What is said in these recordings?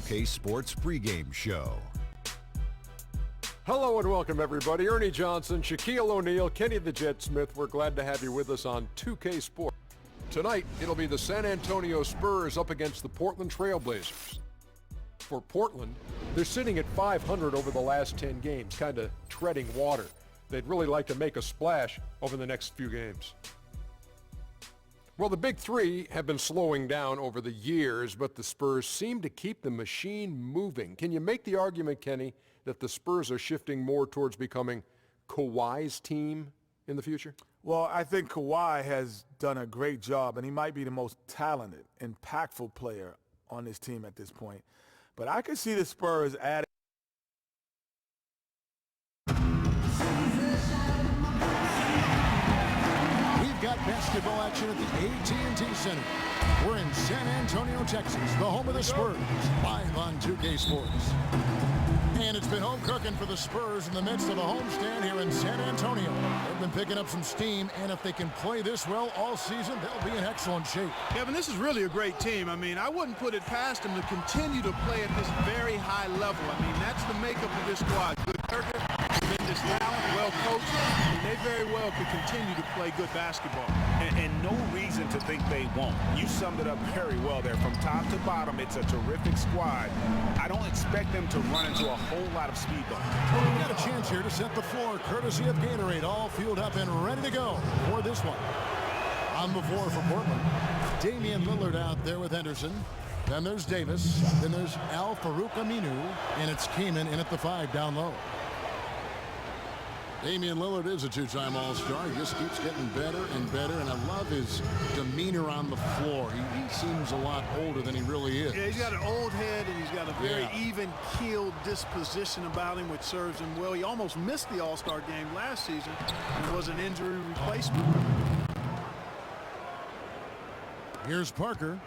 2K Sports pregame show. Hello and welcome everybody. Ernie Johnson, Shaquille O'Neal, Kenny the Jet Smith. We're glad to have you with us on 2K Sports. Tonight, it'll be the San Antonio Spurs up against the Portland Trail Blazers. For Portland, they're sitting at 500 over the last 10 games, kind of treading water. They'd really like to make a splash over the next few games. Well, the big three have been slowing down over the years, but the Spurs seem to keep the machine moving. Can you make the argument, Kenny, that the Spurs are shifting more towards becoming Kawhi's team in the future? Well, I think Kawhi has done a great job, and he might be the most talented, impactful player on this team at this point. But I could see the Spurs adding. Got basketball action at the AT&T Center. We're in San Antonio, Texas, the home of the Spurs, live on 2K Sports. And it's been home cooking for the Spurs in the midst of a homestand here in San Antonio. They've been picking up some steam, and if they can play this well all season, they'll be in excellent shape. Kevin, this is really a great team. I mean, I wouldn't put it past them to continue to play at this very high level. I mean, that's the makeup of this squad. Good worker, tremendous talent, well coached, and they very well could continue to play good basketball. And no reason to think they won't. You summed it up very well there. From top to bottom, it's a terrific squad. I don't expect them to run into a whole lot of speed, though. Well, we've got a chance here to set the floor, courtesy of Gatorade, all fueled up and ready to go for this one. On the floor for Portland, Damian Lillard out there with Henderson. Then there's Davis. Then there's Al Farouk Aminu. And it's Kaman in at the 5 down low. Damian Lillard is a two-time All-Star. He just keeps getting better and better, and I love his demeanor on the floor. He seems a lot older than he really is. Yeah, he's got an old head, and he's got a very even-keeled disposition about him, which serves him well. He almost missed the All-Star game last season and was an injury replacement. Here's Parker.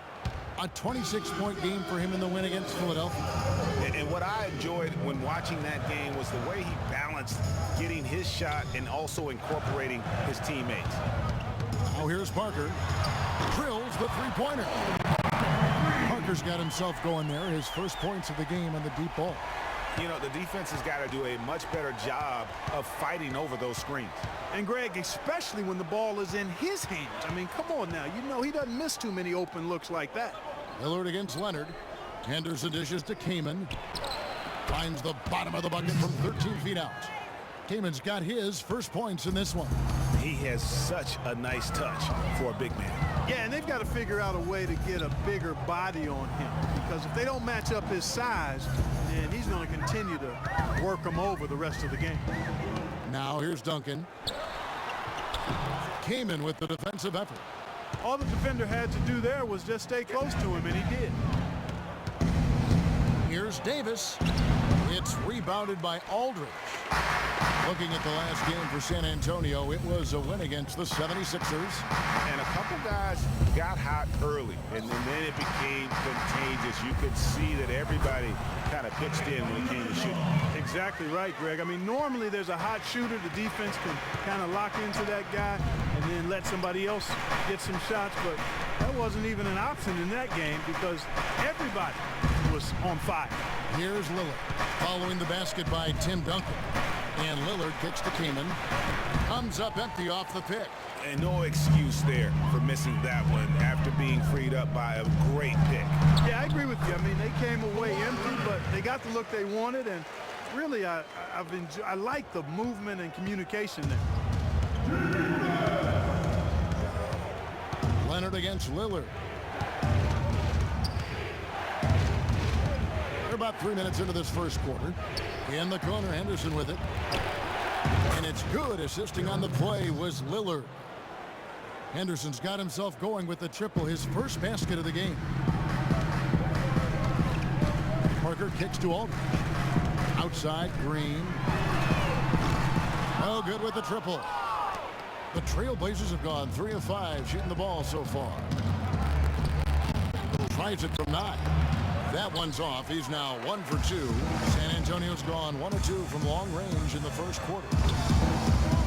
A 26-point game for him in the win against Philadelphia. And what I enjoyed when watching that game was the way he balanced getting his shot and also incorporating his teammates. Now here's Parker. Drills the three-pointer. Parker's got himself going there. His first points of the game on the deep ball. You know, the defense has got to do a much better job of fighting over those screens. And, Greg, especially when the ball is in his hands. I mean, come on now. You know he doesn't miss too many open looks like that. Lillard against Leonard. Henderson dishes to Kaman. Finds the bottom of the bucket from 13 feet out. Kaman's got his first points in this one. He has such a nice touch for a big man. Yeah, and they've got to figure out a way to get a bigger body on him. Because if they don't match up his size, then he's going to continue to work him over the rest of the game. Now here's Duncan. Kaman with the defensive effort. All the defender had to do there was just stay close to him, and he did. Here's Davis. It's rebounded by Aldridge. Looking at the last game for San Antonio, it was a win against the 76ers. And a couple guys got hot early, and then it became contagious. You could see that everybody kind of pitched in when it came to shooting. Exactly right, Greg. I mean, normally there's a hot shooter. The defense can kind of lock into that guy and then let somebody else get some shots, but that wasn't even an option in that game because everybody was on fire. Here's Lillard following the basket by Tim Duncan. And Lillard kicks to Kaman. Comes up empty off the pick. And no excuse there for missing that one after being freed up by a great pick. Yeah, I agree with you. I mean, they came away empty, but they got the look they wanted, and really I like the movement and communication there. Leonard against Lillard. They're about 3 minutes into this first quarter. In the corner, Henderson with it. And it's good. Assisting on the play was Lillard. Henderson's got himself going with the triple, his first basket of the game. Parker kicks to Aldridge. Outside, Green. Oh, good with the triple. The Trailblazers have gone 3 of 5 shooting the ball so far. Tries it from 9. That one's off. He's now 1 for 2. San Antonio's gone 1 of 2 from long range in the first quarter.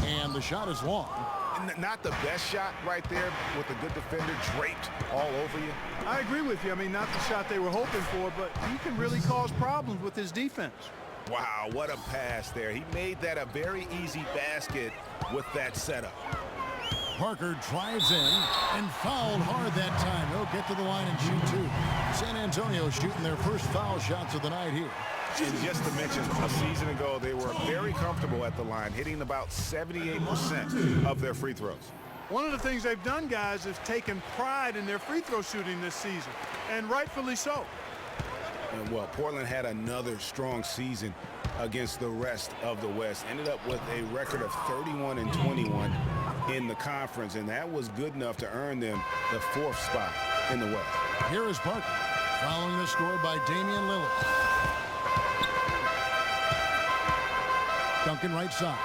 And the shot is long. Not the best shot right there with a good defender draped all over you. I agree with you. I mean, not the shot they were hoping for, but he can really cause problems with his defense. Wow, what a pass there. He made that a very easy basket with that setup. Parker drives in and fouled hard that time. He'll get to the line and shoot two. San Antonio shooting their first foul shots of the night here. And just to mention, a season ago, they were very comfortable at the line, hitting about 78% of their free throws. One of the things they've done, guys, is taken pride in their free throw shooting this season, and rightfully so. And well, Portland had another strong season against the rest of the West. Ended up with a record of 31-21 in the conference, and that was good enough to earn them the 4th spot in the West. Here is Parker, following the score by Damian Lillard. Duncan right side.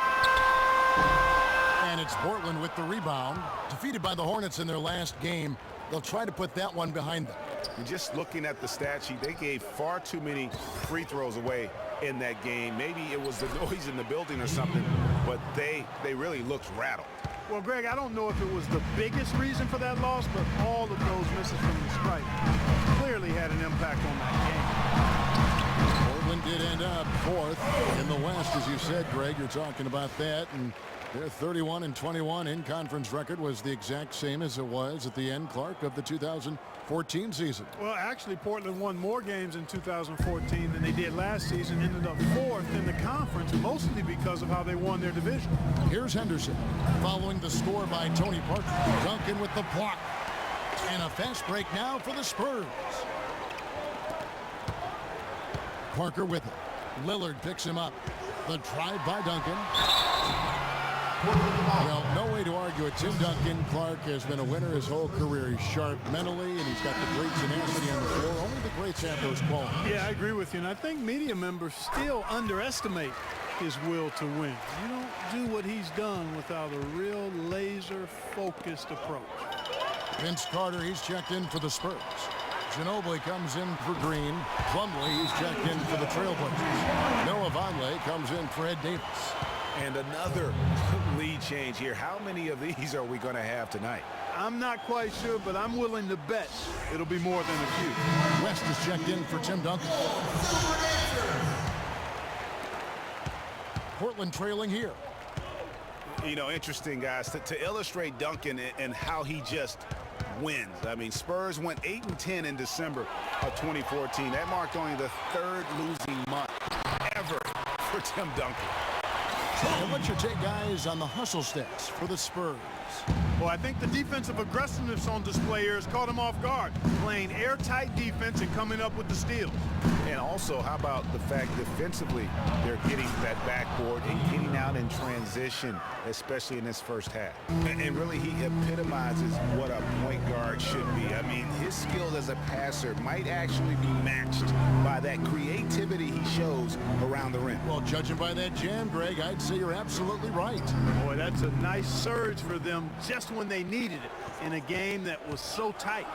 And it's Portland with the rebound. Defeated by the Hornets in their last game. They'll try to put that one behind them. And just looking at the stat sheet, they gave far too many free throws away in that game. Maybe it was the noise in the building or something, but they really looked rattled. Well, Greg, I don't know if it was the biggest reason for that loss, but all of those misses from the stripe clearly had an impact on that game. Portland did end up 4th in the West, as you said, Greg. You're talking about that, and their 31-21 in-conference record was the exact same as it was at the end, Clark, of the 2014 season. Well, actually, Portland won more games in 2014 than they did last season, ended up 4th in the conference, mostly because of how they won their division. Here's Henderson, following the score by Tony Parker. Duncan with the block. And a fast break now for the Spurs. Parker with it. Lillard picks him up. The drive by Duncan. Well, no way to argue it. Tim Duncan, Clark, has been a winner his whole career. He's sharp mentally, and he's got the great tenacity on the floor. Only the greats have those qualities. Yeah, I agree with you, and I think media members still underestimate his will to win. You don't do what he's done without a real laser-focused approach. Vince Carter, he's checked in for the Spurs. Ginobili comes in for Green. Plumlee, he's checked in for the Trailblazers. Noah Vonleh comes in for Ed Davis. And another lead change here. How many of these are we going to have tonight? I'm not quite sure, but I'm willing to bet it'll be more than a few. West is checked in for Tim Duncan. Portland trailing here. You know, interesting, guys, to illustrate Duncan and how he just wins. I mean, Spurs went 8-10 in December of 2014. That marked only the 3rd losing month ever for Tim Duncan. And what's your take, guys, on the hustle stats for the Spurs? Well, I think the defensive aggressiveness on display here has caught him off guard, playing airtight defense and coming up with the steals. And also, how about the fact defensively they're getting that backboard and getting out in transition, especially in this first half. And really, he epitomizes what a point guard should be. I mean, his skill as a passer might actually be matched by that creativity he shows around the rim. Well, judging by that jam, Greg, I'd say you're absolutely right. Boy, that's a nice surge for them just when they needed it in a game that was so tight.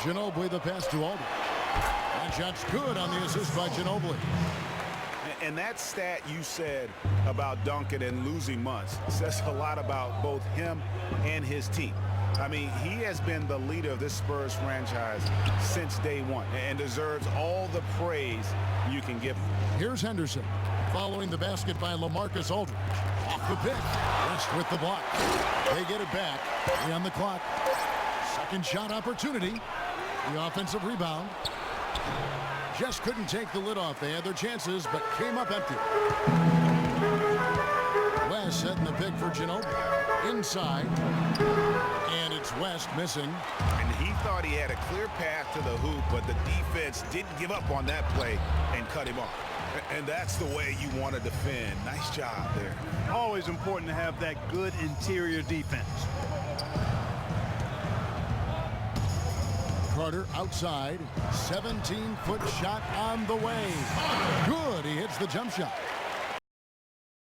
Ginobili the pass to Aldridge. That shot's good on the assist by Ginobili. And that stat you said about Duncan and losing months says a lot about both him and his team. I mean, he has been the leader of this Spurs franchise since day one and deserves all the praise you can give him. Here's Henderson following the basket by LaMarcus Aldridge. Off the pick. West with the block. They get it back. 3 on the clock. Second shot opportunity. The offensive rebound. Just couldn't take the lid off. They had their chances, but came up empty. West setting the pick for Ginobili. Inside. And it's West missing. And he thought he had a clear path to the hoop, but the defense didn't give up on that play and cut him off. And that's the way you want to defend. Nice job there. Always important to have that good interior defense. Carter outside. 17-foot shot on the way. Good. He hits the jump shot.